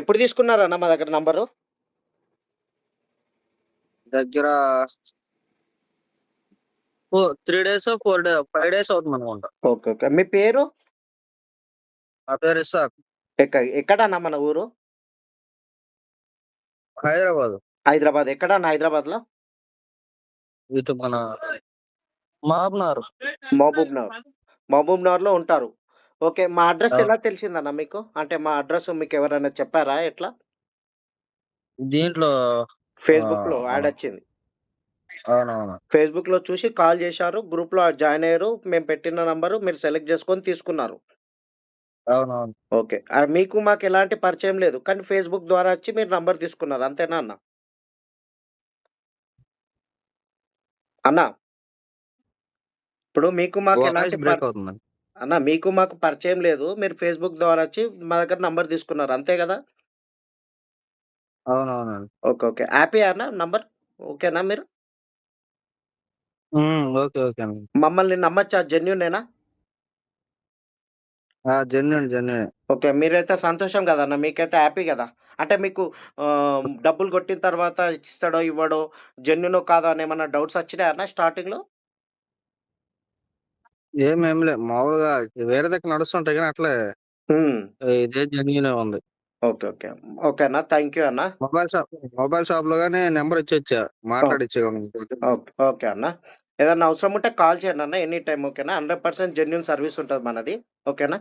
ఎప్పుడు తీసుకున్నారన్న మా దగ్గర నంబరు? దగ్గర 3 డేసో, 5 డేస్ అవుతుందనుకుంటా. ఓకే. ఓకే. మీ పేరు? నా పేరు ఇస్సాక్. ఎక్కడన్నా మన ఊరు? హైదరాబాద్. హైదరాబాద్. ఎక్కడన్నా హైదరాబాద్‌లో? ఇటు మన మహబూబ్‌నగర్. మహబూబ్‌నగర్‌లో ఉంటారు. ఓకే. మా అడ్రెస్ అవును. ఎలా తెలిసిందన్న మీకు? అంటే మా అడ్రెస్ మీకెవరైనా చెప్పారా ఎట్లా? దీంట్లో ఫేస్‌బుక్‌లో మన యాడ్ వచ్చింది. అవునవును. ఫేస్‌బుక్‌లో చూసి కాల్ చేశారు. గ్రూప్‌లో జాయిన్ అయ్యారు. మేము పెట్టిన నంబరు మీరు సెలెక్ట్ చేసుకొని తీసుకున్నారు. అవునవును. ఓకే. మీకు మాకు ఎలాంటి పరిచయం లేదు. కానీ ఫేస్‌బుక్ ద్వారా వచ్చి మీరు నంబర్ తీసుకున్నారు. అంతేనా అన్న? అన్న, ఇప్పుడు మీకు మాకు వాయిస్ ఎలాంటి బ్రేక్ అవుతుందండి. అన్న మీకు మాకు పరిచయం లేదు. మీరు ఫేస్‌బుక్ ద్వారా వచ్చి మా దగ్గర నంబర్ తీసుకున్నారు. అంతే గదా? అవునవునండి. ఓకే. ఓకే. హ్యాపీయా అన్న నంబర్? ఓకేనా మీరు? ఓకే. ఓకే అండి. మమ్మల్ని నమ్మచ్చా? జెన్యూనేనా? జెన్యూనే. ఓకే. మీరైతే సంతోషం గదన్న. మీకైతే హ్యాపీ గదా! అంటే మీకు డబ్బులు కొట్టిన తర్వాత ఇస్తాడో, ఇవ్వడో, జెన్యూనో కాదో అని ఏమన్నా డౌట్స్ వచ్చినాయా అన్న స్టార్టింగ్‌లో? ఏం లే. మామూలుగా వేరే దగ్గర నడుస్తుంటాయి గానీ అట్లే హ్మ్. ఇదే జెన్యూనే ఉంది. ఓకే. ఓకే. ఓకే అన్న. థాంక్ యూ అన్న. మొబైల్ షాప్ మొబైల్ షాప్‌లో గాని నంబర్ ఇచ్చొచ్చా. ఓకే. మాట్లాడిచ్చేవాడిని. ఓకే. ఓకే అన్న. ఏదన్నా అవసరం ఉంటే కాల్ చేయండి అన్న ఎనీ టైమ్ ఓకేనా? 100% జెన్యూన్ సర్వీస్ ఉంటది మనది. ఓకేనా?